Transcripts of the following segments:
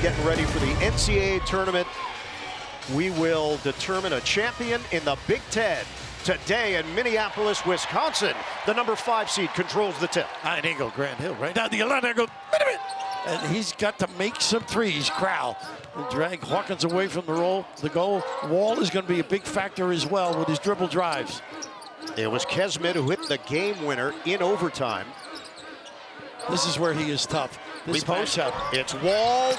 getting ready for the NCAA tournament. We will determine a champion in the Big Ten. Today in Minneapolis, Wisconsin, the number 5 seed controls the tip. And he go Grant Hill right down the line. There goes, wait a minute. And he's got to make some threes. Crowell and drag Hawkins away from the goal. Wall is going to be a big factor as well with his dribble drives. It was Kesmet who hit the game winner in overtime. This is where he is tough. This matchup. It's Wall.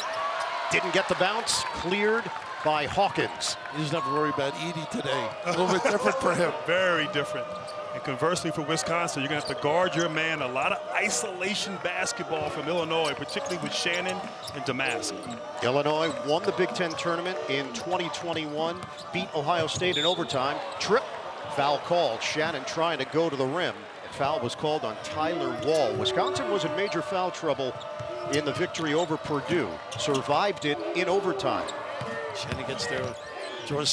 Didn't get the bounce. Cleared by Hawkins. He doesn't have to worry about Edie today. A little bit different for him. Very different. And conversely for Wisconsin, you're going to have to guard your man. A lot of isolation basketball from Illinois, particularly with Shannon and Damask. Illinois won the Big Ten tournament in 2021, beat Ohio State in overtime. Trip, foul called. Shannon trying to go to the rim. A foul was called on Tyler Wall. Wisconsin was in major foul trouble in the victory over Purdue. Survived it in overtime. Shannon gets there, draws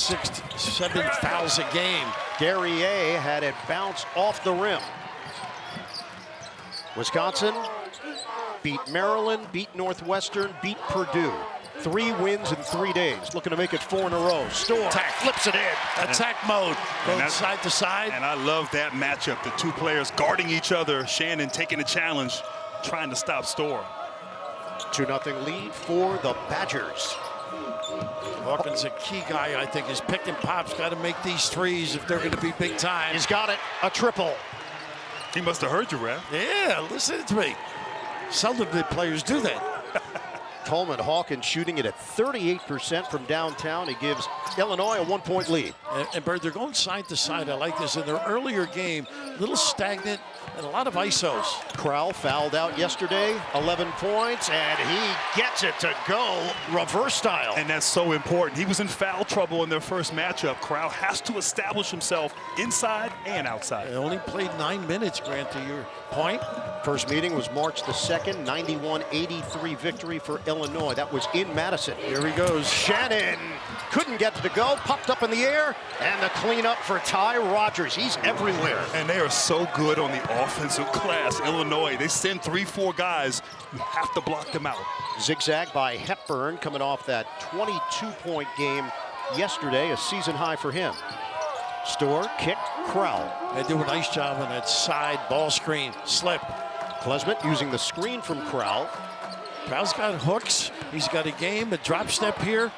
7 fouls a game. Guerrier had it bounce off the rim. Wisconsin beat Maryland, beat Northwestern, beat Purdue. 3 wins in 3 days. Looking to make it 4 in a row. Storr flips it in. Attack mode, going side to side. And I love that matchup. The 2 players guarding each other. Shannon taking the challenge, trying to stop Storr. 2-0 lead for the Badgers. Hawkins, a key guy, I think, is pick and pop's got to make these threes if they're going to be big time. He's got it, a triple. He must have heard you, Ref. Yeah, listen to me. Seldom did players do that. Coleman Hawkins shooting it at 38% from downtown. He gives Illinois a 1-point lead. And Bird, they're going side to side. I like this. In their earlier game, a little stagnant and a lot of ISOs. Crowell fouled out yesterday, 11 points, and he gets it to go reverse style. And that's so important. He was in foul trouble in their first matchup. Crowell has to establish himself inside and outside. They only played 9 minutes, Grant, to your point. First meeting was March the 2nd, 91-83 victory for Illinois. That was in Madison. Here he goes. Shannon couldn't get it to go, popped up in the air, and the cleanup for Ty Rogers. He's everywhere. And they are so good on the offensive glass. Illinois, they send 3-4 guys. You have to block them out. Zigzag by Hepburn coming off that 22-point game yesterday, a season high for him. Storr, kick, Crowell. They do a nice job on that side ball screen, slip. Klesmet using the screen from Crowell. Crowell's got hooks. He's got a game, a drop step here.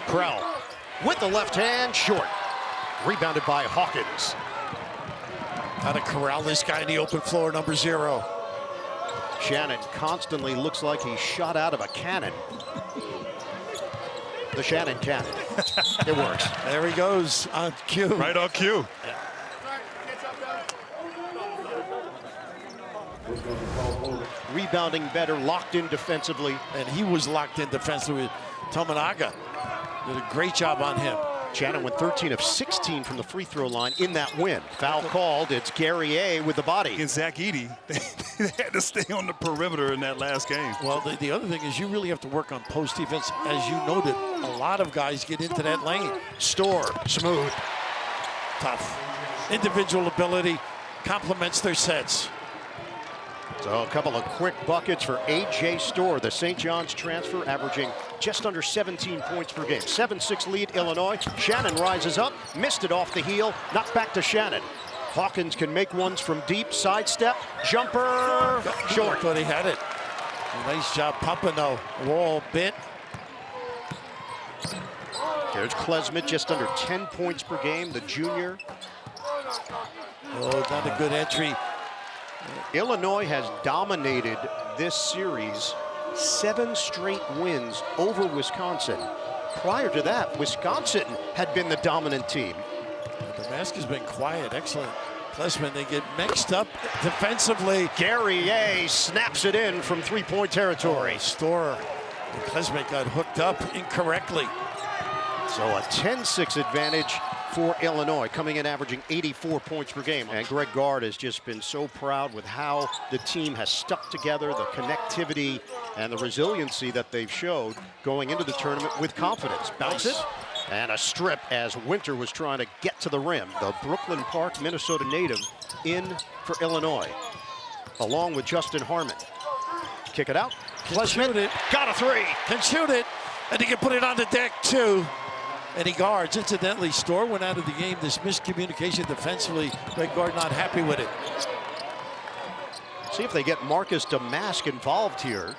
Crowell with the left hand, short. Rebounded by Hawkins. How to corral this guy in the open floor, number 0. Shannon constantly looks like he's shot out of a cannon. The Shannon cannon. It works. There he goes on cue. Right on cue. Yeah. Rebounding better, locked in defensively. And he was locked in defensively. Tominaga did a great job on him. Shannon went 13 of 16 from the free throw line in that win. Foul called. It's Guerrier with the body. And Zach Edey, they had to stay on the perimeter in that last game. Well, the other thing is you really have to work on post defense. As you noted, a lot of guys get into that lane. Storr, smooth. Tough. Individual ability complements their sets. So a couple of quick buckets for A.J. Storr, the St. John's transfer, averaging just under 17 points per game. 7-6 lead, Illinois. Shannon rises up, missed it off the heel, knocked back to Shannon. Hawkins can make ones from deep, sidestep, jumper, short. But he had it. A nice job pumping though. Wall bit. There's Klesmet, just under 10 points per game, the junior. Oh, not a good entry. Illinois has dominated this series, 7 straight wins over Wisconsin. Prior to that, Wisconsin had been the dominant team. Damask has been quiet, excellent. Klesmet, they get mixed up defensively. Guerrier snaps it in from 3-point territory. Storr and Klesmet got hooked up incorrectly. So a 10-6 advantage for Illinois, coming in averaging 84 points per game. And Greg Gard has just been so proud with how the team has stuck together, the connectivity and the resiliency that they've showed going into the tournament with confidence. Bounce it, and a strip as Winter was trying to get to the rim. The Brooklyn Park, Minnesota native in for Illinois, along with Justin Harmon. Kick it out, Klesmit got a three. Can shoot it, and he can put it on the deck too. And he guards. Incidentally, Storr went out of the game. This miscommunication defensively. Greg Gard not happy with it. See if they get Marcus Damask involved here.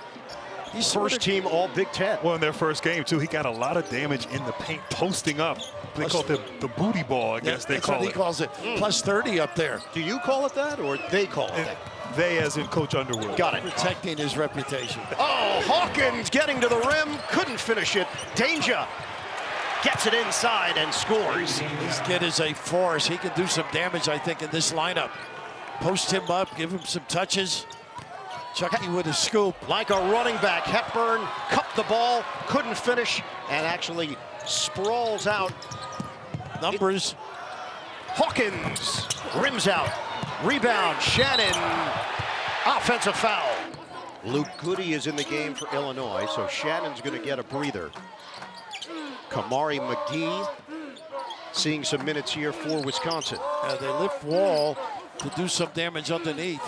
He's first team all Big Ten. Well, in their first game, too, he got a lot of damage in the paint, posting up. They call it the booty ball, I guess they call it. That's what he calls it. Plus 30 up there. Do you call it that, or they call it that? They, as in Coach Underwood. Got it. Protecting his reputation. Oh, Hawkins getting to the rim, couldn't finish it. Danger gets it inside and scores. This kid is a force. He can do some damage, I think, in this lineup. Post him up, give him some touches. Chucky with a scoop. Like a running back, Hepburn cupped the ball, couldn't finish, and actually sprawls out. Numbers. Hawkins rims out. Rebound, Shannon. Offensive foul. Luke Goody is in the game for Illinois, so Shannon's going to get a breather. Kamari McGee seeing some minutes here for Wisconsin. They lift Wall to do some damage underneath.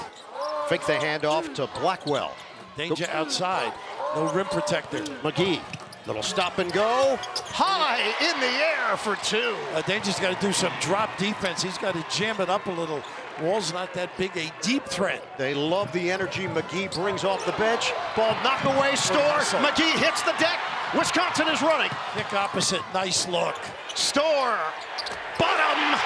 Fake the handoff to Blackwell. Danger outside. No rim protector. McGee, little stop and go. High in the air for two. Danger's got to do some drop defense. He's got to jam it up a little. Wall's not that big a deep threat. They love the energy McGee brings off the bench. Ball knock away, Storr. McGee hits the deck. Wisconsin is running. Kick opposite, nice look. Storr, bottom.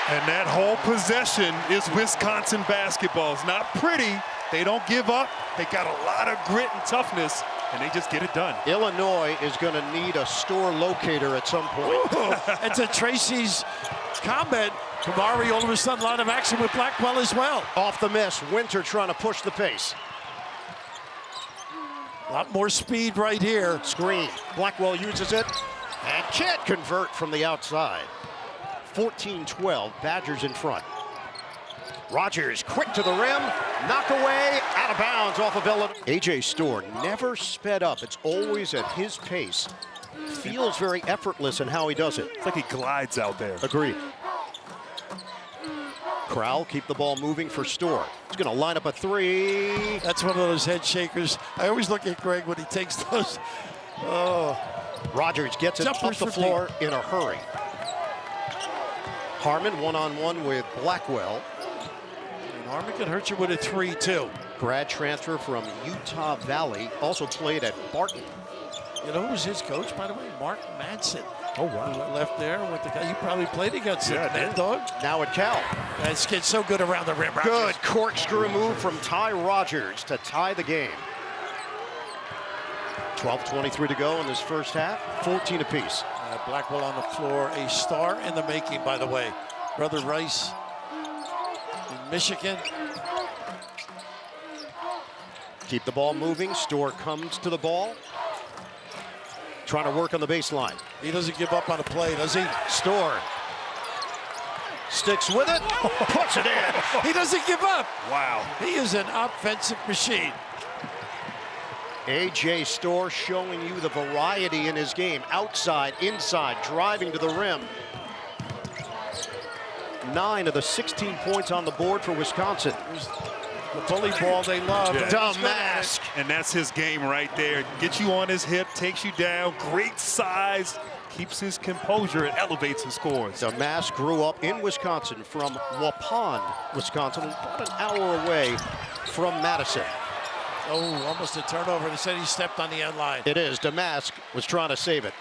And that whole possession is Wisconsin basketball. It's not pretty. They don't give up. They got a lot of grit and toughness, and they just get it done. Illinois is going to need a Storr locator at some point. And to Tracy's comment, Kamari all of a sudden a lot of action with Blackwell as well. Off the miss, Winter trying to push the pace. A lot more speed right here. Screen, Blackwell uses it and can't convert from the outside. 14-12, Badgers in front. Rogers quick to the rim, knock away, out of bounds off of Illinois. A.J. Storr never sped up. It's always at his pace. Feels very effortless in how he does it. It's like he glides out there. Agreed. Crowell keep the ball moving for Storr. He's going to line up a three. That's one of those head shakers. I always look at Greg when he takes those. Oh. Rogers gets it off the floor in a hurry. Harmon one-on-one with Blackwell. And Harmon can hurt you with a three, too. Grad transfer from Utah Valley. Also played at Barton. You know who's his coach, by the way? Mark Madsen. Oh, wow. Who left there with the guy. You probably played against him, Mad Dog. Now at Cal. This kid's so good around the rim. Rogers. Good corkscrew move from Ty Rogers to tie the game. 12:23 to go in this first half. 14 apiece. Blackwell on the floor, a star in the making, by the way. Brother Rice in Michigan. Keep the ball moving. Storr comes to the ball. Trying to work on the baseline. He doesn't give up on a play, does he? Storr sticks with it, puts it in. He doesn't give up. Wow. He is an offensive machine. A.J. Storr showing you the variety in his game. Outside, inside, driving to the rim. 9 of the 16 points on the board for Wisconsin. The bully ball they love. Yeah. Damask. And that's his game right there. Gets you on his hip, takes you down, great size, keeps his composure, and elevates his scores. Damask grew up in Wisconsin from Waupun, Wisconsin, about an hour away from Madison. Oh, almost a turnover. They said he stepped on the end line. It is. Damask was trying to save it.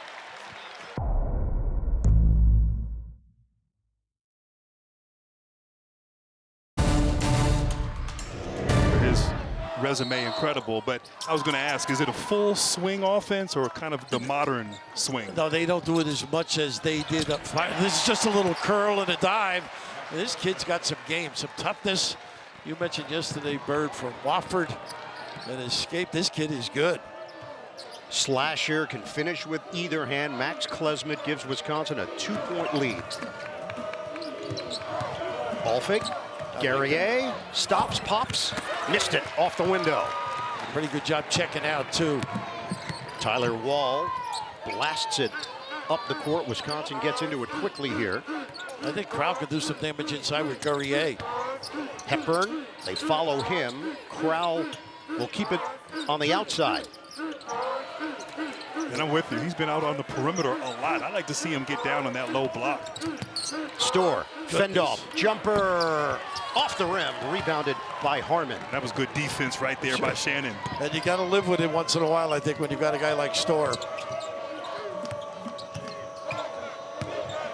His resume incredible, but I was going to ask, is it a full swing offense or kind of the modern swing? No, they don't do it as much as they did up front. This is just a little curl and a dive. This kid's got some game, some toughness. You mentioned yesterday Bird from Wofford. And escape. This kid is good. Slasher can finish with either hand. Max Klesmit gives Wisconsin a 2-point lead. Ball fake. Guerrier stops, pops, missed it off the window. Pretty good job checking out, too. Tyler Wall blasts it up the court. Wisconsin gets into it quickly here. I think Crowell could do some damage inside with Guerrier. Hepburn, they follow him. Crowell will keep it on the outside. And I'm with you. He's been out on the perimeter a lot. I like to see him get down on that low block. Storr, fend off, jumper off the rim, rebounded by Harmon. That was good defense right there by Shannon. And you got to live with it once in a while, I think, when you've got a guy like Storr.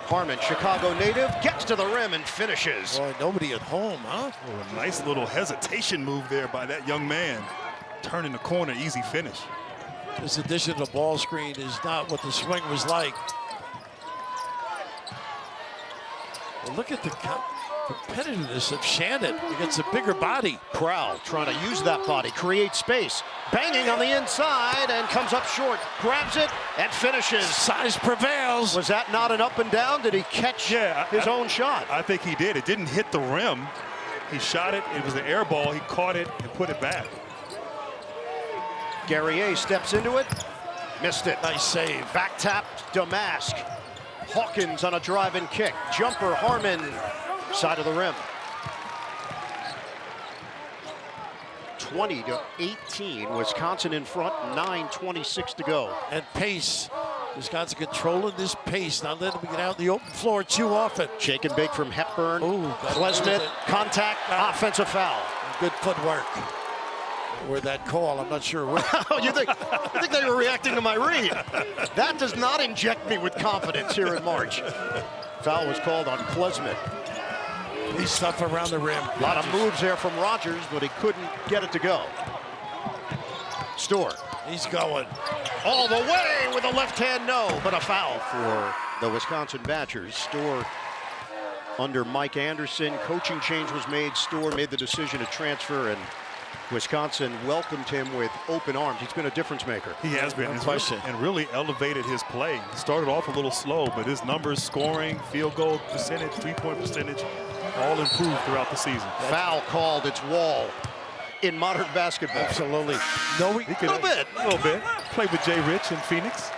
Harmon, Chicago native, gets to the rim and finishes. Boy, nobody at home, huh? Oh, a nice little hesitation move there by that young man. Turning the corner, easy finish. This addition to the ball screen is not what the swing was like. Well, look at the competitiveness of Shannon against a bigger body. Crowell trying to use that body, create space. Banging on the inside and comes up short. Grabs it and finishes. Size prevails. Was that not an up and down? Did he catch his own shot? I think he did. It didn't hit the rim. He shot it. It was an air ball. He caught it and put it back. Guerrier steps into it. Missed it. Nice save. Back tap, Damask. Hawkins on a drive and kick. Jumper, Harmon. Side of the rim. 20-18. Wisconsin in front. 9:26 to go. And pace. Wisconsin controlling this pace. Not letting them get out on the open floor too often. Shake and bake from Hepburn. Ooh, Klesmit, contact, offensive foul. Good footwork. Or that call, I'm not sure where. you think they were reacting to my read? That does not inject me with confidence here in March. Foul was called on Klesmit. He's tough around the rim. A lot of moves there from Rogers, but he couldn't get it to go. Storr. He's going. All the way with a left hand, no, but a foul for the Wisconsin Badgers. Storr under Mike Anderson. Coaching change was made. Storr made the decision to transfer, and Wisconsin welcomed him with open arms. He's been a difference maker. He has been, and really elevated his play. He started off a little slow, but his numbers, scoring, field goal percentage, three-point percentage, all improved throughout the season. Foul called. It's Wall in modern basketball. Absolutely. No, A little bit. Played with Jay Rich in Phoenix.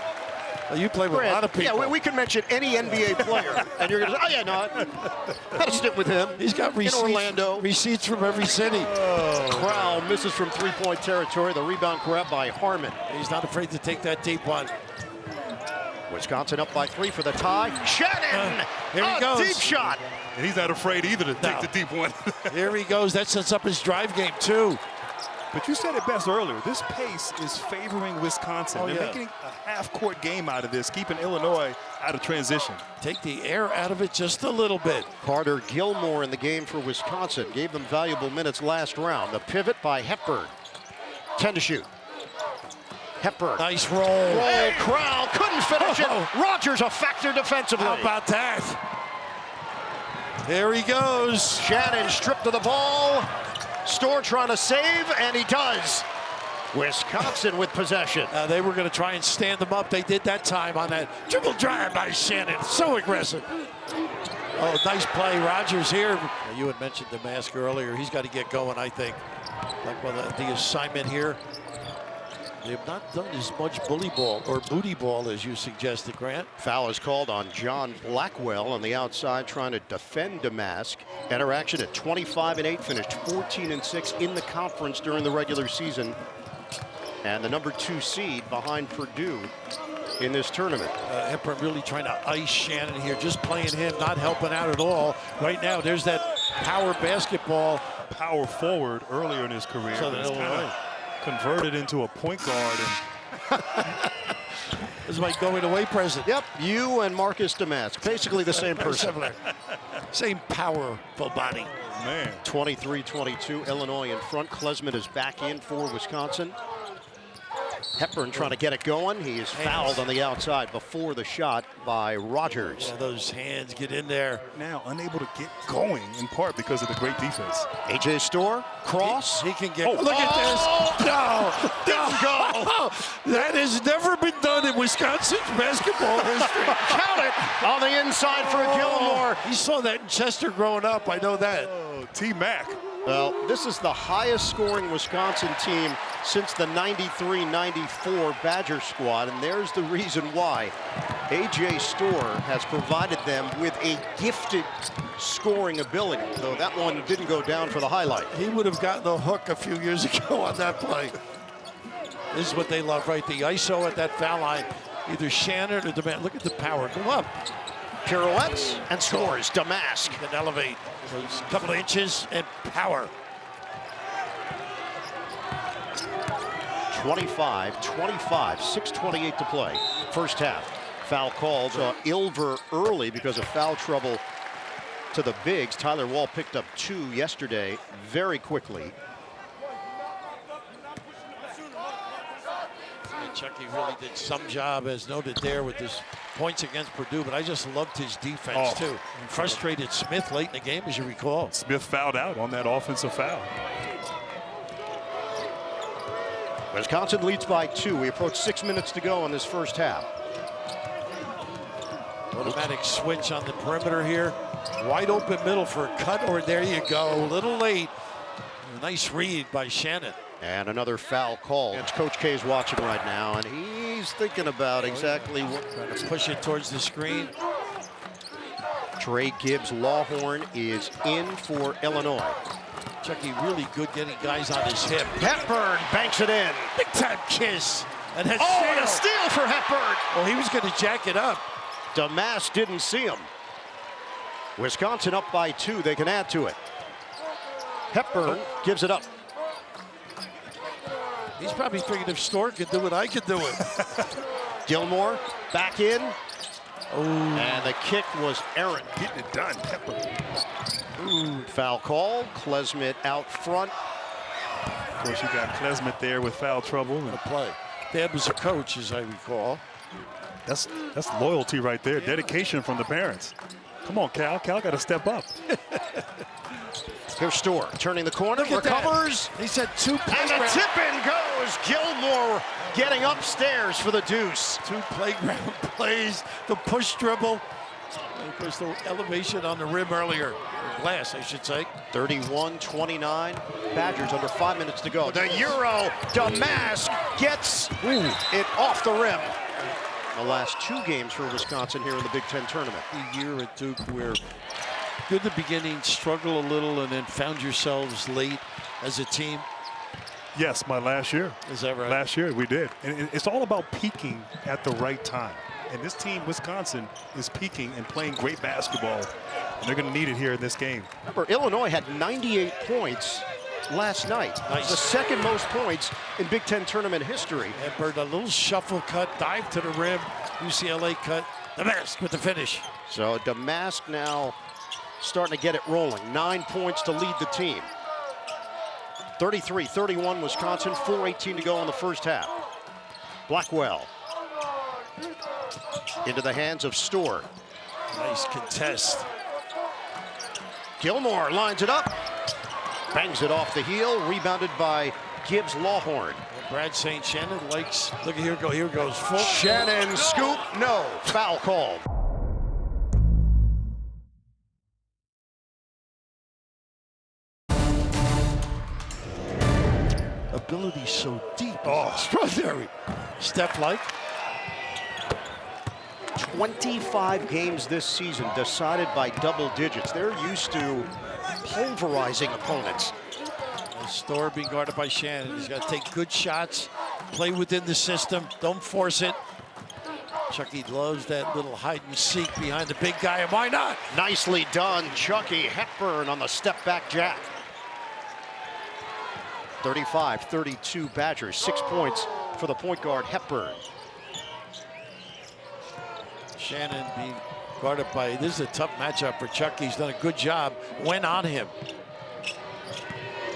Well, you play with a lot of people. Yeah, we can mention any NBA player, and you're going to say, oh, yeah, no, I had to stick with him. He's got receipts, in Orlando. Receipts from every city. Crowell misses from three-point territory. The rebound grabbed by Harmon. He's not afraid to take that deep one. Wisconsin up by 3 for the tie. Shannon! Here he goes. Deep shot. And he's not afraid either to take the deep one. Here he goes. That sets up his drive game, too. But you said it best earlier. This pace is favoring Wisconsin. Oh, They're making a half-court game out of this, keeping Illinois out of transition. Take the air out of it just a little bit. Carter Gilmore in the game for Wisconsin. Gave them valuable minutes last round. The pivot by Hepburn. 10 to shoot. Hepburn. Nice roll. Crowell couldn't finish it. Rogers a factor defensively. How about that? There he goes. Shannon stripped of the ball. Storr trying to save, and he does. Wisconsin with possession. They were going to try and stand them up. They did that time on that dribble drive by Shannon. So aggressive. Oh, nice play. Rogers here. You had mentioned Damask earlier. He's got to get going, I think. Like, well, the assignment here. They have not done as much bully ball or booty ball as you suggested, Grant. Foul is called on John Blackwell on the outside, trying to defend Damask. Interaction at 25-8, finished 14-6 in the conference during the regular season. And the number 2 seed behind Purdue in this tournament. Hepburn really trying to ice Shannon here, just playing him, not helping out at all. Right now, there's that power basketball. Power forward earlier in his career. So it's kind of converted into a point guard. And this is my going away present. Yep, you and Marcus Damask, basically the same person. Same powerful body. Man. 23-22, Illinois in front. Klesmit is back in for Wisconsin. Hepburn trying to get it going. He is fouled on the outside before the shot by Rogers. Yeah, those hands get in there. Now unable to get going, in part because of the great defense. A.J. Storr, cross. He can get, look at this. No, didn't go. That has never been done in Wisconsin's basketball history. Count it on the inside for Gilmore. He saw that in Chester growing up, I know that. Oh, T-Mac. Well, this is the highest scoring Wisconsin team since the 93-94 Badger squad, and there's the reason why. A.J. Storr has provided them with a gifted scoring ability, though that one didn't go down for the highlight. He would have gotten the hook a few years ago on that play. This is what they love, right? The ISO at that foul line. Either Shannon or Damask. Look at the power. Go up. Pirouettes and scores. Damask. Then elevate. Those couple of inches and power. 25-25, 6:28 to play. First half. Foul called. Ilver early because of foul trouble to the bigs. Tyler Wall picked up 2 yesterday very quickly. Chucky really did some job, as noted there, with his points against Purdue, but I just loved his defense, too. Frustrated Smith late in the game, as you recall. Smith fouled out on that offensive foul. Wisconsin leads by 2. We approach 6 minutes to go in this first half. Automatic switch on the perimeter here. Wide open middle for a cut, or there you go. A little late. A nice read by Shannon. And another foul call. And Coach K is watching right now, and he's thinking about exactly what. Trying to push it towards the screen. Trey Gibbs Lawhorn is in for Illinois. Chucky really good getting guys on his hip. Hepburn banks it in. Big time kiss. And a a steal for Hepburn. Well, he was going to jack it up. Damask didn't see him. Wisconsin up by 2. They can add to it. Hepburn gives it up. He's probably thinking if Storr could do it, I could do it. Gilmore back in. And the kick was errant. Getting it done. Hepburn. Foul call. Klesmit out front. Of course, you got Klesmit there with foul trouble. And Play. Dad was a coach, as I recall. that's loyalty right there. Dedication from the parents. Come on, Cal. Cal got to step up. Here's Storr turning the corner, recovers. He said 2 And the tip-in goes. Gilmore getting upstairs for the deuce. 2 playground plays, the push dribble. And of course, the elevation on the rim earlier, or glass, I should say. 31-29. Badgers under 5 minutes to go. The Euro. Damask gets it off the rim. The last 2 games for Wisconsin here in the Big Ten tournament. The year at Duke where good at the beginning, struggle a little, and then found yourselves late as a team. Yes, my last year. Is that right? Last year we did. And it's all about peaking at the right time. And this team, Wisconsin, is peaking and playing great basketball. And they're going to need it here in this game. Remember, Illinois had 98 points last night. Nice. The second most points in Big Ten tournament history. Hepburn, a little shuffle cut, dive to the rim. UCLA cut. Damask with the finish. So Damask now starting to get it rolling. 9 points to lead the team. 33-31 Wisconsin, 4:18 to go in the first half. Blackwell into the hands of Storr. Nice contest. Gilmore lines it up, bangs it off the heel, rebounded by Gibbs Lawhorn. Brad St. Shannon likes, look at here goes full. Shannon scoop, no, foul called. Ability so deep. Oh, extraordinary. Steph like. 25 games this season decided by double digits. They're used to pulverizing opponents. Storr being guarded by Shannon. He's got to take good shots, play within the system, don't force it. Chucky loves that little hide and seek behind the big guy, and why not? Nicely done, Chucky. Hepburn on the step back jack. 35-32 Badgers, 6 points for the point guard Hepburn. Shannon being guarded by, this is a tough matchup for Chucky. He's done a good job, went on him.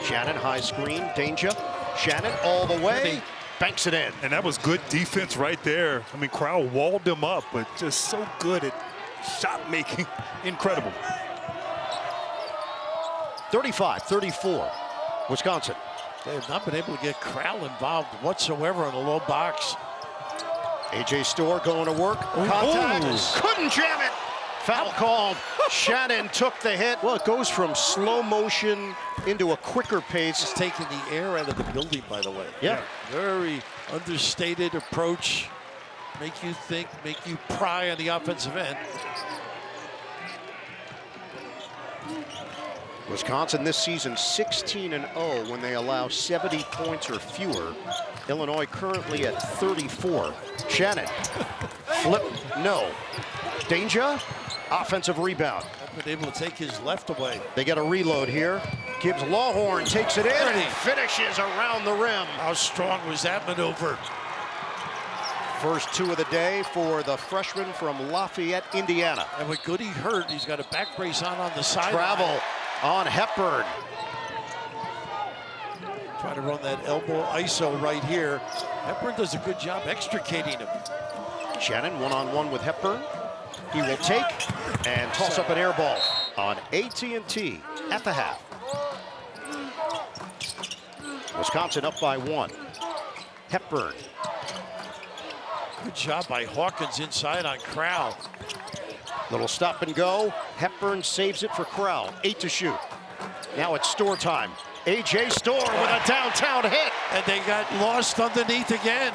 Shannon, high screen, danger. Shannon all the way, banks it in. And that was good defense right there. I mean, Crowell walled him up, but just so good at shot making. Incredible. 35-34, Wisconsin. They have not been able to get Crowell involved whatsoever in a low box. A.J. Storr going to work. Contact. Couldn't jam it. Foul called. Shannon took the hit. Well, it goes from slow motion into a quicker pace. It's taking the air out of the building, by the way. Yeah. Very understated approach. Make you think, make you pry on the offensive end. Wisconsin this season 16-0 when they allow 70 points or fewer. Illinois currently at 34. Shannon, flip, no. Danger, offensive rebound. Not been able to take his left away. They get a reload here. Gibbs Lawhorn takes it in and finishes around the rim. How strong was that maneuver? First two of the day for the freshman from Lafayette, Indiana. And with Goody hurt, he's got a back brace on the side. Travel on Hepburn. Trying to run that elbow ISO right here. Hepburn does a good job extricating him. Shannon one-on-one with Hepburn. He will take and toss up an air ball on AT&T at the half. Wisconsin up by 1. Hepburn. Good job by Hawkins inside on Crowell. Little stop and go. Hepburn saves it for Crowell. 8 to shoot. Now it's Storr time. A.J. Storr with a downtown hit. And they got lost underneath again.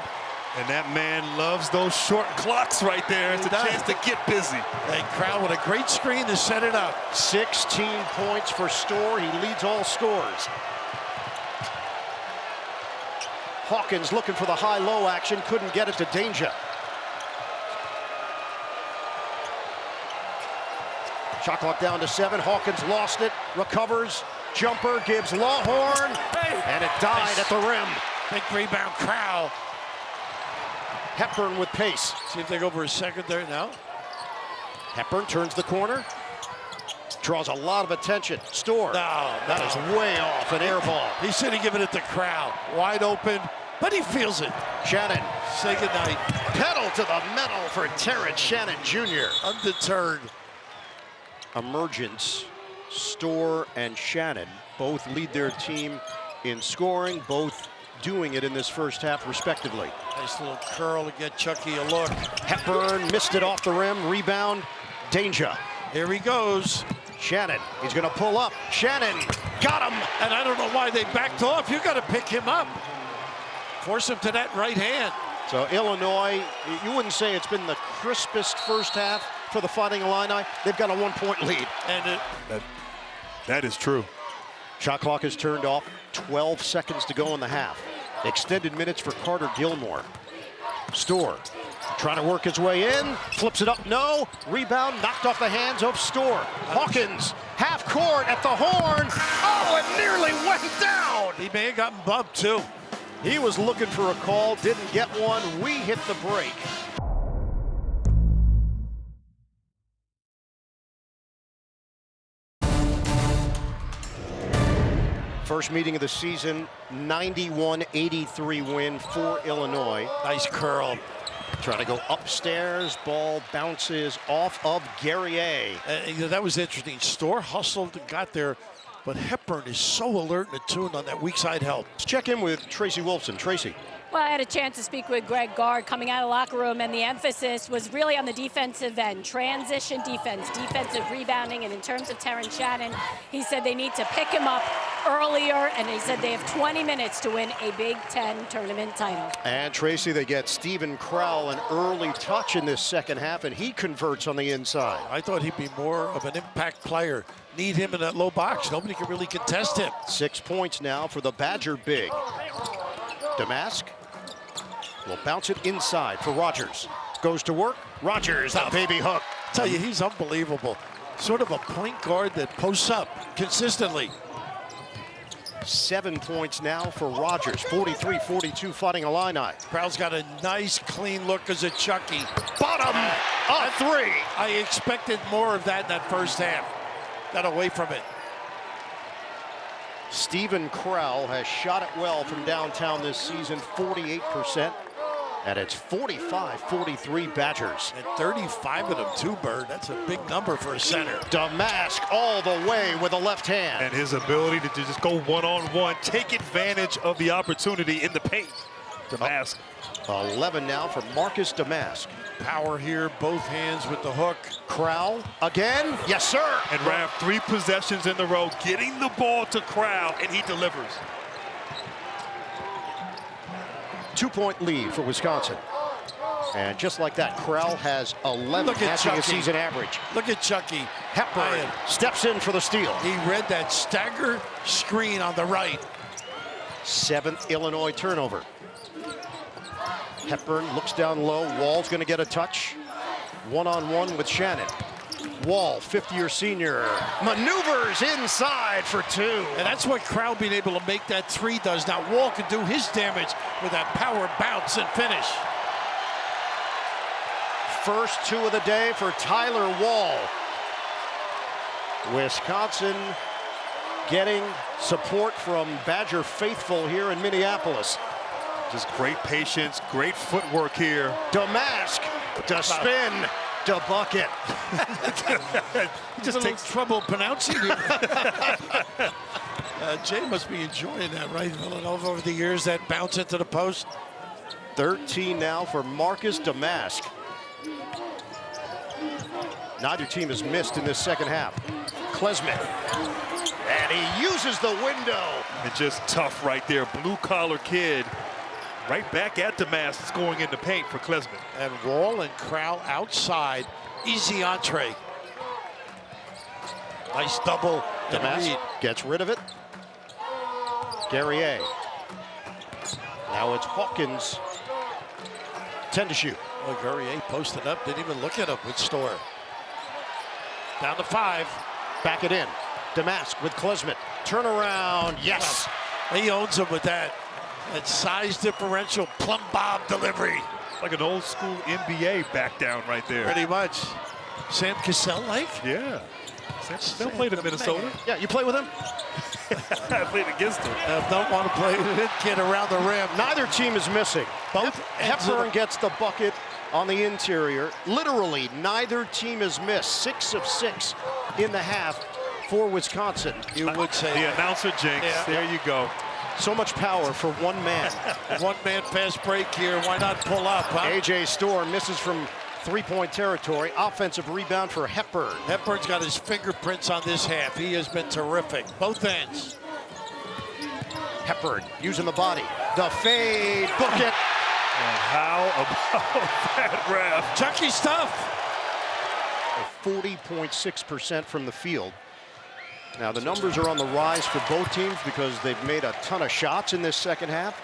And that man loves those short clocks right there. It's a chance to get busy. And Crowell with a great screen to set it up. 16 points for Storr. He leads all scorers. Hawkins looking for the high-low action. Couldn't get it to Danger. Shot clock down to 7. Hawkins lost it. Recovers. Jumper. Gibbs Lawhorn. And it died at the rim. Big rebound, Crowell. Hepburn with pace. See if they go for a second there now. Hepburn turns the corner. Draws a lot of attention. Storr. That is way off, an air ball. He should have given it to Crowell. Wide open, but he feels it. Shannon. Say goodnight. Pedal to the metal for Terrence Shannon Jr. Undeterred. Emergence. Storr and Shannon both lead their team in scoring, both doing it in this first half respectively. Nice little curl to get Chucky a look. Hepburn missed it off the rim. Rebound. Danger. Here he goes. Shannon, he's going to pull up. Shannon got him. And I don't know why they backed off. You got to pick him up. Force him to that right hand. So Illinois, you wouldn't say it's been the crispest first half for the Fighting Illini. They've got a 1-point lead. And that is true. Shot clock is turned off. 12 seconds to go in the half. Extended minutes for Carter Gilmore. Storr trying to work his way in. Flips it up, no. Rebound knocked off the hands of Storr. Hawkins, half court at the horn. Oh, it nearly went down. he may have gotten bumped too. He was looking for a call, didn't get one. We hit the break. First meeting of the season, 91-83 win for Illinois. Nice curl. Trying to go upstairs, ball bounces off of Guerrier. That was interesting. Storr hustled and got there, but Hepburn is so alert and attuned on that weak side help. Let's check in with Tracy Wolfson. Tracy. Well, I had a chance to speak with Greg Gard coming out of the locker room, and the emphasis was really on the defensive end. Transition defense, defensive rebounding, and in terms of Terrence Shannon, he said they need to pick him up earlier, and he said they have 20 minutes to win a Big Ten tournament title. And Tracy, they get Stephen Crowell an early touch in this second half, and he converts on the inside. I thought he'd be more of an impact player. Need him in that low box. Nobody can really contest him. 6 points now for the Badger big. Damask will bounce it inside for Rogers. Goes to work. Rogers, the baby hook. I tell you, he's unbelievable. Sort of a point guard that posts up consistently. 7 points now for Rogers. 43-42 Fighting Illini. Crowell's got a nice clean look as a Chucky. Bottom of three. I expected more of that in that first half. Got away from it. Stephen Crowell has shot it well from downtown this season, 48%. And it's 45-43 Badgers. And 35 of them too, Bird. That's a big number for a center. Damask all the way with a left hand. And his ability to just go one-on-one, take advantage of the opportunity in the paint. Damask. 11 now for Marcus Damask. Power here, both hands with the hook. Crowell again. Yes, sir. And Rav, 3 possessions in a row, getting the ball to Crowell, and he delivers. 2-point lead for Wisconsin. And just like that, Krell has 11, Look at matching a Chucky. season average. Look at Chucky. Hepburn steps in for the steal. He read that stagger screen on the right. 7th Illinois turnover. Hepburn looks down low. Wall's going to get a touch. One-on-one with Shannon. Wall, 50-year senior, maneuvers inside for 2. And that's what Crowell being able to make that 3 does. Now Wall can do his damage with that power bounce and finish. First 2 of the day for Tyler Wall. Wisconsin getting support from Badger faithful here in Minneapolis. Just great patience, great footwork here. Damask to spin, to bucket. He just takes trouble pronouncing it. Jay must be enjoying that, right? Villanova over the years, that bounce into the post. 13 now for Marcus Damask. Neither team has missed in this second half. Klesmit, and he uses the window. And just tough right there, blue-collar kid. Right back at Damask, scoring in the paint for Klesmit. And Wall and Crowell outside, easy entree. Nice double. Damask gets rid of it. Guerrier. Now it's Hawkins. 10 to shoot. Well, Guerrier posted up, didn't even look at him with Storr. Down to 5. Back it in. Damask with Klesmit. Turnaround, yes. He owns him with that. That size differential, plumb bob delivery. Like an old school NBA back down right there. Pretty much. Sam Cassell-like? Yeah. Sam Cassell played in Minnesota. Yeah, you play with him? I played against him. Don't want to play with it, kid around the rim. Neither team is missing. Both Hepburn gets the bucket on the interior. Literally, neither team has missed. 6 of 6 in the half for Wisconsin. You would say the announcer jinx. Yeah. There you go. So much power for one man. One-man fast break here. Why not pull up, huh? A.J. Storr misses from three-point territory. Offensive rebound for Hepburn. Hepburn's got his fingerprints on this half. He has been terrific. Both ends. Hepburn using the body. The fade. Book it. And how about that ref? Chucky stuff. 40.6% from the field. Now the numbers are on the rise for both teams because they've made a ton of shots in this second half.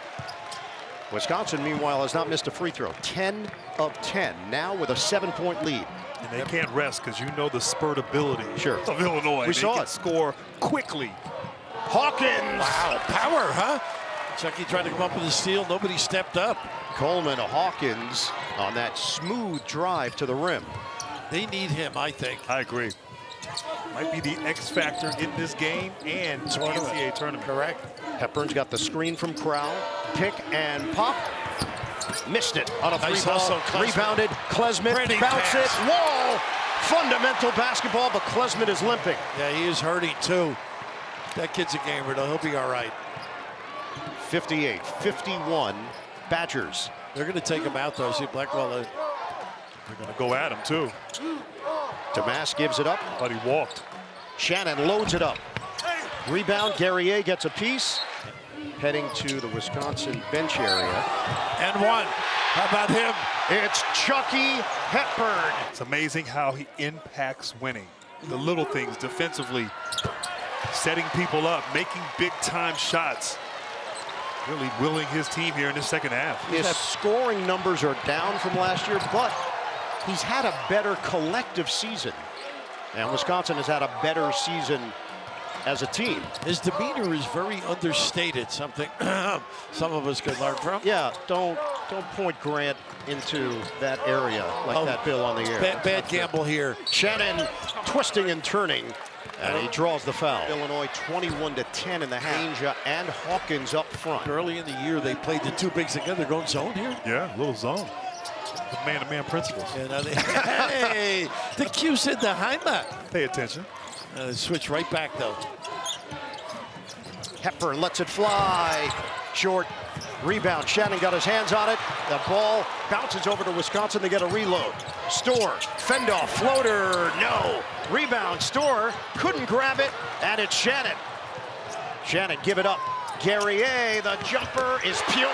Wisconsin, meanwhile, has not missed a free throw. 10 of 10, now with a 7-point lead. And they can't rest because you know the spurt ability of Illinois. We saw it. Score quickly. Hawkins. Wow, power, huh? Chucky tried to come up with a steal. Nobody stepped up. Coleman to Hawkins on that smooth drive to the rim. They need him, I think. I agree. Might be the X factor in this game and NCAA tournament. Correct. Hepburn's got the screen from Crowell. Pick and pop. Missed it on a Nice free ball. hustle, Klesmit. Rebounded. Klesmit. Pretty Bounce pass. it. Wall. Fundamental basketball, but Klesmit is limping. Yeah, he is hurting too. That kid's a gamer, though. He'll be all right. 58-51 Badgers. They're going to take him out, though. See, Blackwell. They're going to go at him, too. Damask gives it up. But he walked. Shannon loads it up. Rebound. Guerrier gets a piece. Heading to the Wisconsin bench area. And one. How about him? It's Chucky Hepburn. It's amazing how he impacts winning. The little things defensively, setting people up, making big-time shots. Really willing his team here in the second half. His scoring numbers are down from last year, but he's had a better collective season. And Wisconsin has had a better season as a team. His demeanor is very understated, something some of us could learn from. Yeah, don't point Grant into that area like that Bill on the air. Bad gamble here. Shannon twisting and turning, and he draws the foul. Illinois 21-10 in the half. Ainge and Hawkins up front. Early in the year, they played the two bigs together, going zone here. Yeah, a little zone. The man-to-man principles. And, hey, the Q said the Heimat. Pay attention. Switch right back, though. Hepburn lets it fly. Short rebound. Shannon got his hands on it. The ball bounces over to Wisconsin to get a reload. Storr, fend off, floater, no. Rebound, Storr couldn't grab it, and it's Shannon. Shannon give it up. Guerrier, the jumper is pure.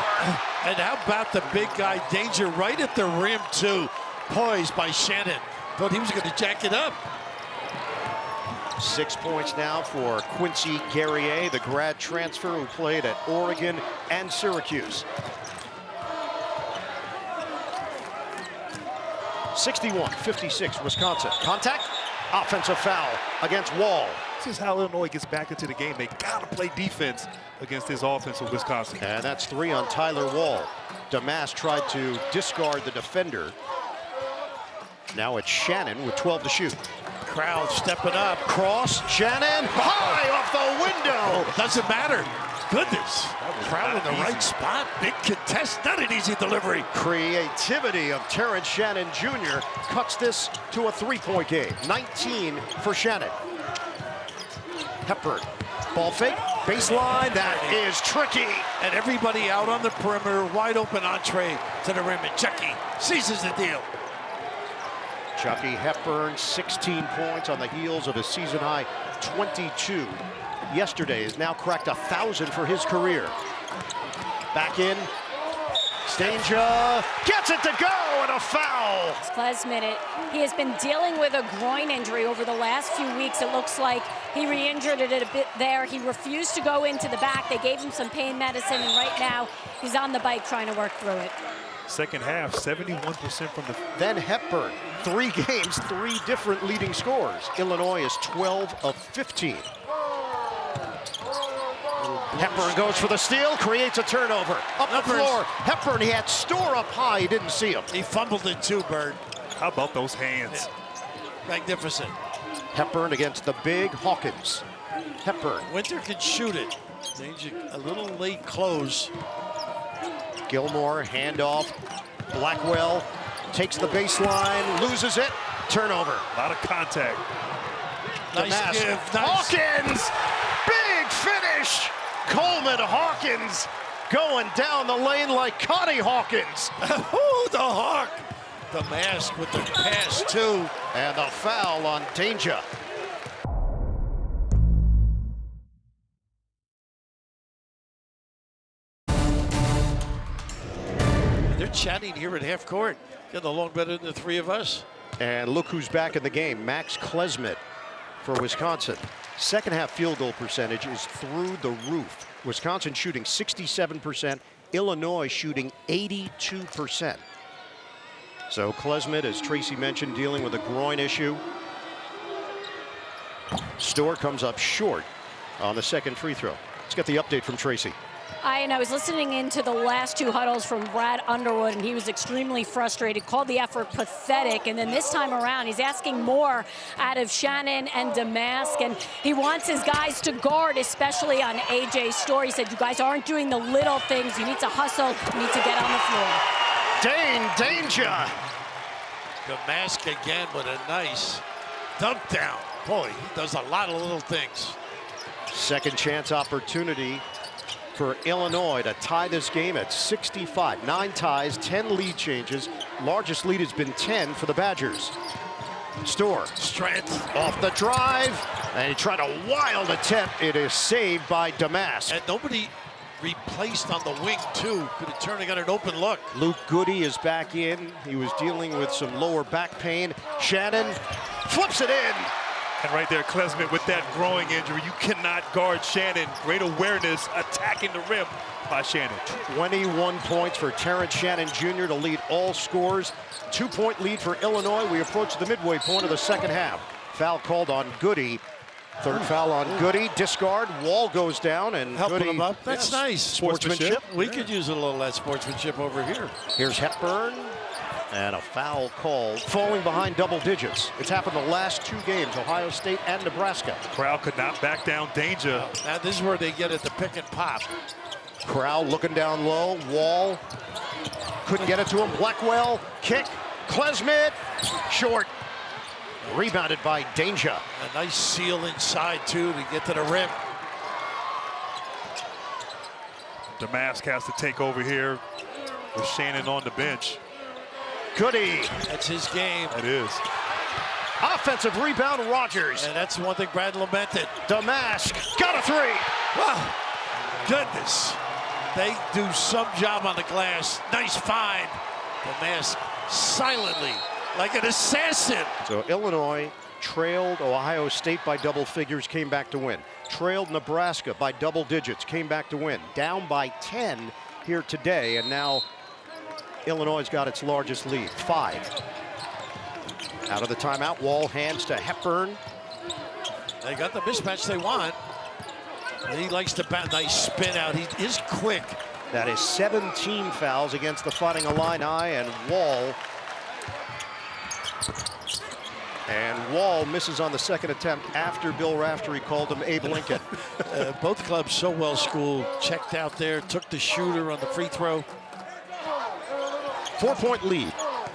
And how about the big guy, Danger, right at the rim, too. Poised by Shannon. Thought he was going to jack it up. 6 points now for Quincy Guerrier, the grad transfer who played at Oregon and Syracuse. 61-56, Wisconsin. Contact, offensive foul against Wall. This is how Illinois gets back into the game. They gotta play defense against this offense of Wisconsin. And that's 3 on Tyler Wall. Damas tried to discard the defender. Now it's Shannon with 12 to shoot. Crowd stepping up. Cross, Shannon, high off the window. Doesn't matter. Goodness. Crowd in the easy. right spot. Big contest. Not an easy delivery. Creativity of Terrence Shannon Jr. cuts this to a 3-point game. 19 for Shannon. Hepburn, ball fake, baseline, that is tricky. And everybody out on the perimeter, wide open entree to the rim, and Chucky seizes the deal. Chucky Hepburn, 16 points on the heels of a season-high 22. Yesterday has now cracked 1,000 for his career. Back in, Danger gets it to go, and a foul. Klesmit, he has been dealing with a groin injury over the last few weeks. It looks like he re-injured it a bit there. He refused to go into the back. They gave him some pain medicine, and right now he's on the bike trying to work through it. Second half, 71% from the... Then Hepburn, 3 games, 3 different leading scorers. Illinois is 12 of 15. Hepburn goes for the steal, creates a turnover. Up the floor, Hepburn, he had Store up high, he didn't see him. He fumbled it too, Bird. How about those hands? Yeah. Magnificent. Hepburn against the big Hawkins. Hepburn. Winter can shoot it. Danger, a little late close. Gilmore, handoff. Blackwell takes the baseline, loses it. Turnover. A lot of contact. Nice give. Nice. Hawkins! Big finish! Coleman Hawkins going down the lane like Connie Hawkins. Oh, the Hawk. The mask with the pass, too. And the foul on Danger. They're chatting here at half court. Getting along better than the 3 of us. And look who's back in the game, Max Klesmit for Wisconsin. Second half field goal percentage is through the roof. Wisconsin shooting 67%, Illinois shooting 82%. So Klesmit, as Tracy mentioned, dealing with a groin issue. Store comes up short on the second free throw. Let's get the update from Tracy. I was listening into the last 2 huddles from Brad Underwood, and he was extremely frustrated, called the effort pathetic, and then this time around, he's asking more out of Shannon and Damas, and he wants his guys to guard, especially on A.J. Store. He said, you guys aren't doing the little things. You need to hustle. You need to get on the floor. Danger! Damas again with a nice dump down. Boy, he does a lot of little things. Second chance opportunity for Illinois to tie this game at 65. 9 ties, 10 lead changes. Largest lead has been 10 for the Badgers. Store. Strength. Off the drive. And he tried a wild attempt. It is saved by Damas. And nobody replaced on the wing, too. Could have turned and got an open look. Luke Goody is back in. He was dealing with some lower back pain. Shannon flips it in. And right there, Klesmit with that growing injury. You cannot guard Shannon. Great awareness, attacking the rim by Shannon. 21 points for Terrence Shannon Jr. to lead all scorers. 2-point lead for Illinois. We approach the midway point of the second half. Foul called on Goody. Third foul on Goody. Discard. Wall goes down, and Helping Goody, him up. That's nice. Sportsmanship. We could use a little of that sportsmanship over here. Here's Hepburn. And a foul called, falling behind double digits. It's happened the last 2 games, Ohio State and Nebraska. Crowd could not back down Danger. Now this is where they get it, the pick and pop. Crowd looking down low. Wall couldn't get it to him. Blackwell, kick. Klesmit, short. Rebounded by Danger. A nice seal inside, too, to get to the rim. Damas has to take over here with Shannon on the bench. Goody. That's his game. That is. Offensive rebound, Rogers. And that's one thing Brad lamented. Damas got a 3. Wow. Goodness. They do some job on the glass. Nice find. Damask silently, like an assassin. So Illinois trailed Ohio State by double figures, came back to win. Trailed Nebraska by double digits, came back to win. Down by 10 here today, and now Illinois got its largest lead, 5. Out of the timeout, Wall hands to Hepburn. They got the mismatch they want. And he likes to bat. Nice spin out. He is quick. That is 17 fouls against the Fighting Illini, and Wall misses on the second attempt after Bill Raftery called him Abe Lincoln. Both clubs so well schooled. Checked out there, took the shooter on the free throw. 4-point lead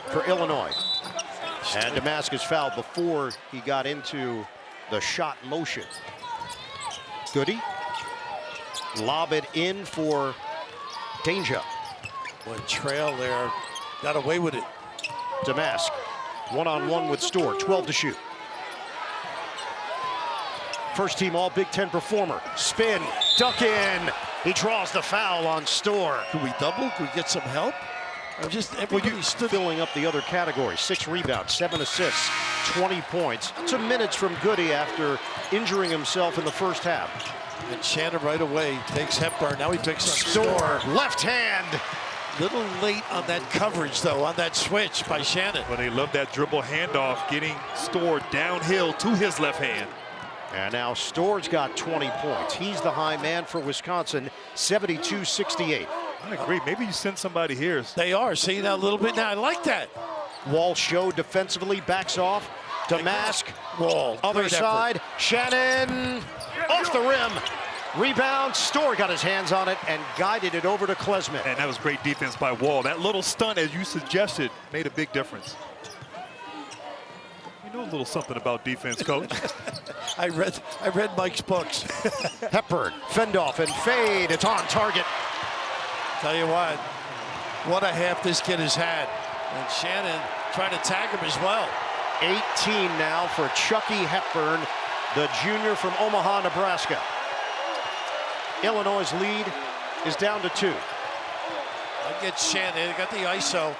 for Illinois. And Damask fouled before he got into the shot motion. Goody. Lob it in for Danger. One trail there. Got away with it. Damask, one-on-one with Storr, 12 to shoot. First team all Big Ten performer. Spin, duck in. He draws the foul on Storr. Could we double? Could we get some help? I'm just everybody stood Filling up the other categories. 6 rebounds, 7 assists, 20 points. Some minutes from Goody after injuring himself in the first half. And Shannon right away takes Hepburn. Now he picks up Storr, left hand. Little late on that coverage, though, on that switch by Shannon. Well, they love that dribble handoff, getting Storr downhill to his left hand. And now Storr's got 20 points. He's the high man for Wisconsin, 72-68. I agree. Maybe you send somebody here. They are seeing that a little bit now. I like that. Wall showed defensively, backs off. Damask, Wall, other great side. effort. Shannon, off the rim. Rebound, Storr got his hands on it and guided it over to Klesmit. And that was great defense by Wall. That little stunt, as you suggested, made a big difference. You know a little something about defense, Coach. I read Mike's books. Hepburn, fend off and fade. It's on target. Tell you what a half this kid has had. And Shannon trying to tag him as well. 18 now for Chucky Hepburn, the junior from Omaha, Nebraska. Illinois' lead is down to 2. I get Shannon. They got the ISO.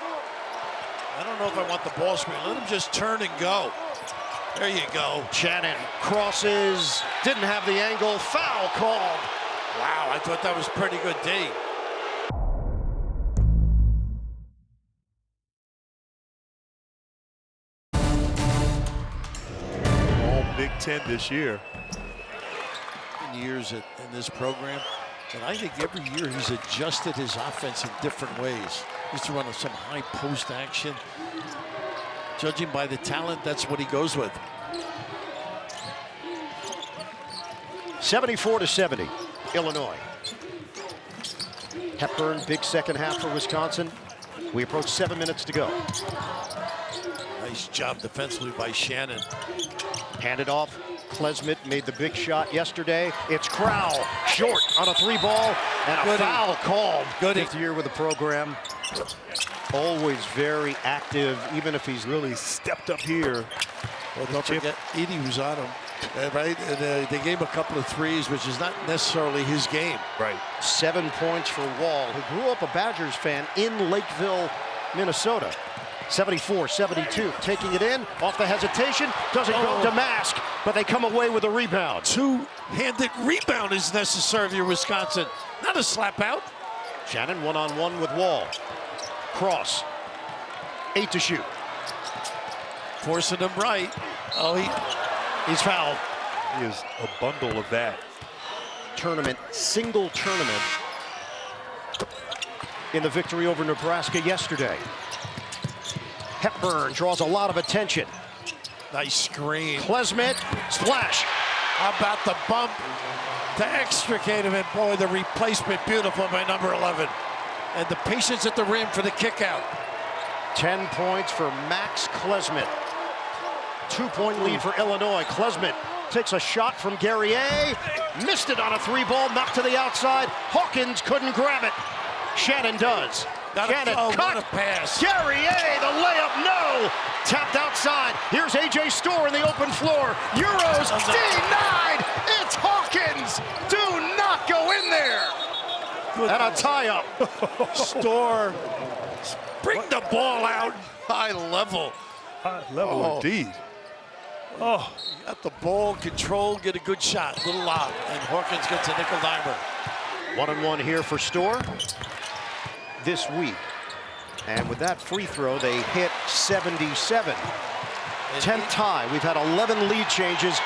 I don't know if I want the ball screen. Let him just turn and go. There you go. Shannon crosses, didn't have the angle, foul called. Wow, I thought that was pretty good D. All Big Ten this year. Years in this program, and I think every year he's adjusted his offense in different ways. He used to run some high post action. Judging by the talent, that's what he goes with. 74-70, Illinois. Hepburn, big second half for Wisconsin. We approach 7 minutes to go. Nice job defensively by Shannon. Handed off. Klesmit made the big shot yesterday. It's Crowell, short on a 3-ball, and a foul called. Goody. 5th year with the program. Always very active, even if he's Really stepped up here. Well, don't forget, Edie was on him, right? And they gave him a couple of threes, which is not necessarily his game. Right. 7 points for Wall, who grew up a Badgers fan in Lakeville, Minnesota. 74-72, taking it in, off the hesitation, doesn't go Damask, but they come away with a rebound. Two-handed rebound is necessary for Wisconsin, not a slap out. Shannon one-on-one with Wall. Cross, 8 to shoot. Forcing him right. Oh, He's fouled. He is a bundle of that. Single tournament in the victory over Nebraska yesterday. Hepburn draws a lot of attention. nice screen. Klesmit, splash. How about the bump to extricate him? And boy, the replacement beautiful by number 11. And the patience at the rim for the kick out. 10 points for Max Klesmit. 2-point lead for Illinois. Klesmit takes a shot from Guerrier. Missed it on a 3-ball, knocked to the outside. Hawkins couldn't grab it. Shannon does. Shannon cut. What a pass. Guerrier, the layup, no. Tapped outside. Here's A.J. Storr in the open floor. Euros denied. It's Hawkins. Do not go in there. goodness. And a tie-up. Store, bring the ball out high level. High level indeed. Oh, Got the ball controlled, get a good shot, little lob, and Hawkins gets a nickel dimer. 1-1 here for Store this week. And with that free throw, they hit 77. 10th tie. We've had 11 lead changes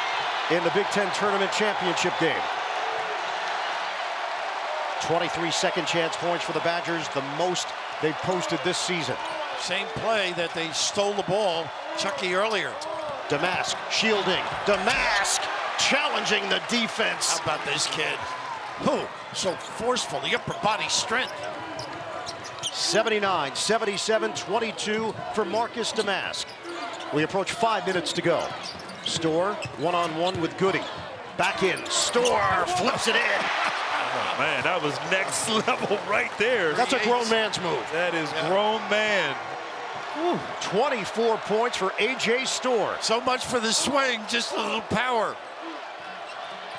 in the Big Ten Tournament Championship game. 23 second chance points for the Badgers, the most they've posted this season. Same play that they stole the ball, Chucky earlier. Damask shielding. Damask challenging the defense. How about this kid? Who? So forceful, the upper body strength. 79, 77, 22 for Marcus Damask. We approach 5 minutes to go. Store one-on-one with Goody. Back in. Store flips it in. oh man, that was next level right there. That's a grown man's move. That is grown man. 24 points for A.J. Store. So much for the swing, just a little power.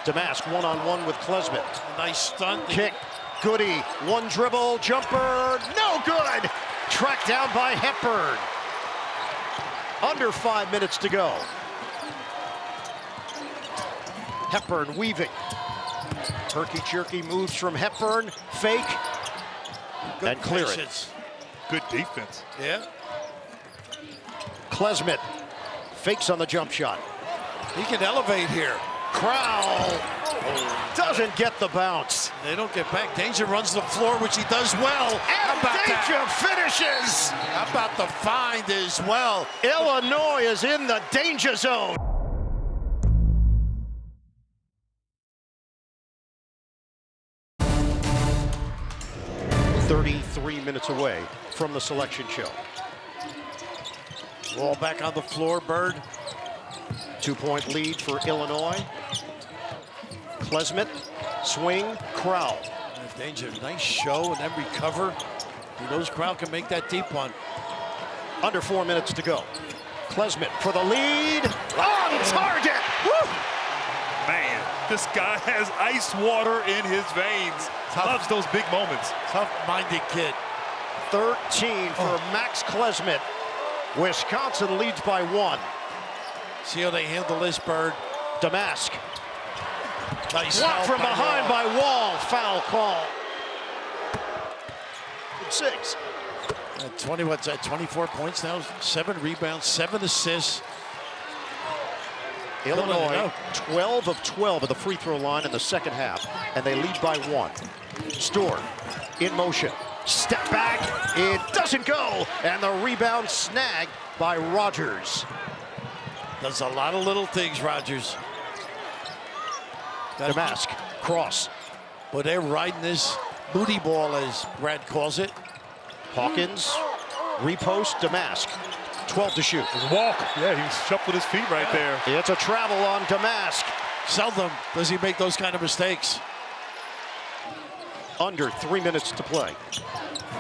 Damask one-on-one with Klesmit. Nice stunt. Kick. Goody. One dribble. Jumper. No good. Tracked down by Hepburn. Under 5 minutes to go. Hepburn weaving. Herky-jerky moves from Hepburn. Fake. Good And clear it. patience. Good defense. Yeah, Klesmit fakes on the jump shot. he can elevate here. Crowell doesn't get the bounce. They don't get back. Danger runs the floor, which he does well. How And about that? Danger finishes. How about the find as well? Illinois is in the danger zone. "33 minutes away from the selection show. Ball back on the floor, Bird. 2-point lead for Illinois. Klesmit, swing, Crowell. Danger, nice show and then recover. He knows Crowell can make that deep one. Under 4 minutes to go. Klesmit for the lead. On target. Woo! Man, this guy has ice water in his veins. Loves those big moments. Tough-minded kid. 13 for Max Klesmit. Wisconsin leads by 1. See how they handle this, Bird. Damask. Nice Blocked help from by behind Wall. by Wall. Foul call. 6. 20, what's that, 24 points now? 7 rebounds, 7 assists. Illinois 12 of 12 at the free throw line in the second half, and they lead by 1. Store in motion. Step back. It doesn't go. And the rebound snagged by Rogers. Does a lot of little things, Rogers. Damask. Cross. But they're riding this booty ball, as Brad calls it. Hawkins. Repost. Damask. 12 to shoot. Walk. Yeah, he shuffled his feet right there. It's a travel on Damask. Seldom does he make those kind of mistakes. Under 3 minutes to play.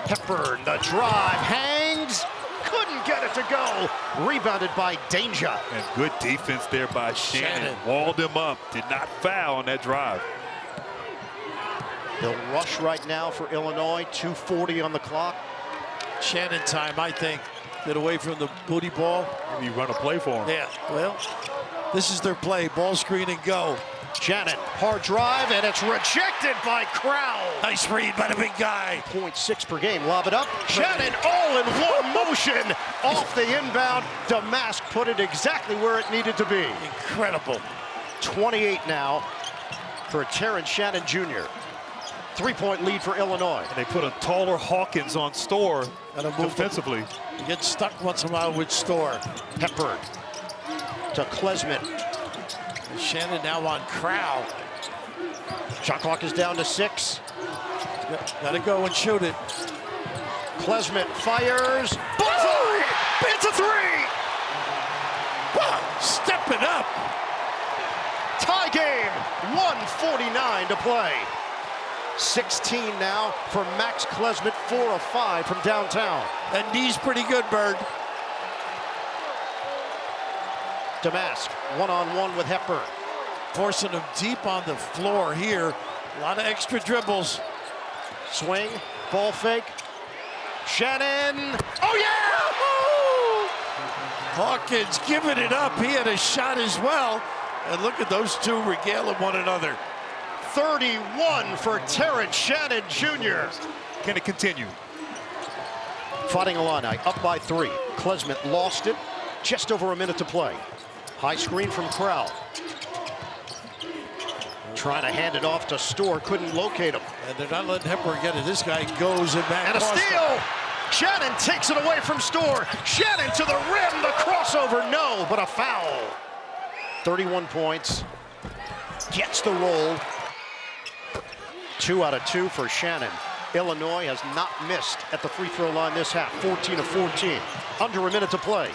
Hepburn, the drive, hangs, couldn't get it to go. Rebounded by Danger. And good defense there by Shannon. Walled him up. Did not foul on that drive. They'll rush right now for Illinois. 2:40 on the clock. Shannon time, I think. Get away from the booty ball. Maybe run a play for him. Yeah, well, this is their play. Ball screen and go. Shannon, hard drive, and it's rejected by Crowell. Nice read by the big guy. 0.6 per game. Lob it up. Shannon all in one motion off the inbound. Damask put it exactly where it needed to be. Incredible. 28 now for Terrence Shannon Jr. 3-point lead for Illinois. And they put a taller Hawkins on Store defensively. You get stuck once in a while with Store. Hepburn to Klesmit. Shannon now on Crowell. Shot clock is down to 6. Gotta go and shoot it. Klesmit fires. Bullseye! It's a 3! Wow, step it up. Tie game. 1:49 to play. 16 now for Max Klesmit, 4 of 5 from downtown. That knee's pretty good, Bird. Damask, one-on-one with Hepburn. Forcing him deep on the floor here. A lot of extra dribbles. Swing, ball fake. Shannon. Oh, yeah! Hawkins giving it up. He had a shot as well. And look at those two regaling one another. 31 for Terrence Shannon Jr. Can it continue? Fighting Illini up by 3. Klesmit lost it. Just over a minute to play. High screen from Crowell. Trying to hand it off to Storr. Couldn't locate him. And they're not letting Hepburn get it. This guy goes and back. And a steal! Shannon takes it away from Storr. Shannon to the rim. The crossover, no, but a foul. 31 points. Gets the roll. 2 out of 2 for Shannon. Illinois has not missed at the free throw line this half. 14 of 14. Under a minute to play.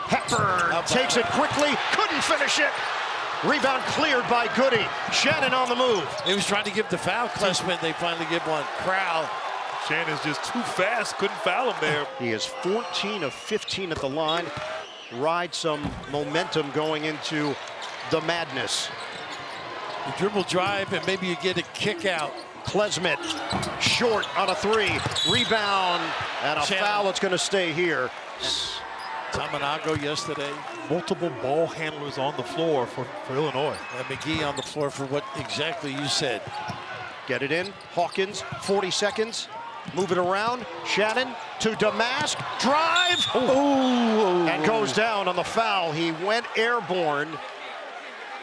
Hepburn takes it quickly. Couldn't finish it. Rebound cleared by Goody. Shannon on the move. He was trying to give the foul. Klesmit, they finally give one. Crowell. Shannon's just too fast. Couldn't foul him there. He is 14 of 15 at the line. Ride some momentum going into the madness. The dribble drive, and maybe you get a kick out. Klesmit short on a 3. Rebound and a Shannon. foul. It's going to stay here. Tamanago yesterday. Multiple ball handlers on the floor for Illinois. And McGee on the floor for what exactly you said. Get it in. Hawkins, 40 seconds. Move it around. Shannon to Damask. Drive. Oh. And goes down on the foul. He went airborne.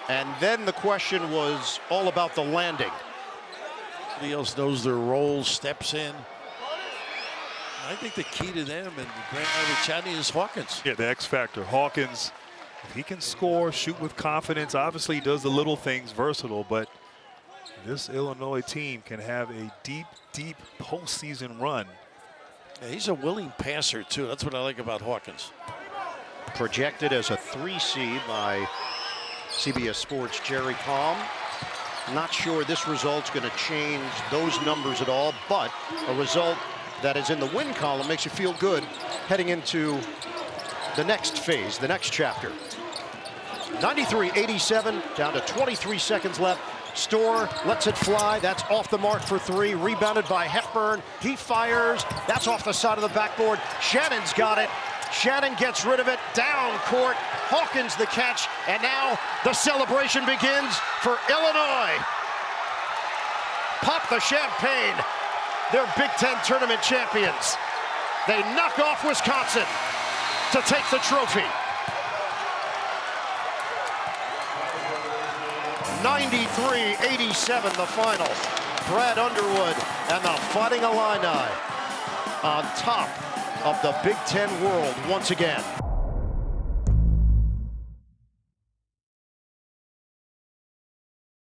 And then the question was all about the landing. Everybody else knows their role, steps in. I think the key to them and Grant Chadney is Hawkins. Yeah, the X factor. Hawkins, if he can score, shoot with confidence, obviously he does the little things, versatile, but this Illinois team can have a deep, deep postseason run. Yeah, he's a willing passer, too. That's what I like about Hawkins. Projected as a 3 seed by CBS Sports' Jerry Palm. Not sure this result's going to change those numbers at all, but a result that is in the win column makes you feel good heading into the next phase, the next chapter. 93-87, down to 23 seconds left. Storr lets it fly. That's off the mark for 3. Rebounded by Hepburn. He fires. That's off the side of the backboard. Shannon's got it. Shannon gets rid of it. Down court. Hawkins the catch. And now the celebration begins for Illinois. Pop the champagne. They're Big Ten tournament champions. They knock off Wisconsin to take the trophy. 93-87 the final. Brad Underwood and the Fighting Illini on top of the Big Ten world once again.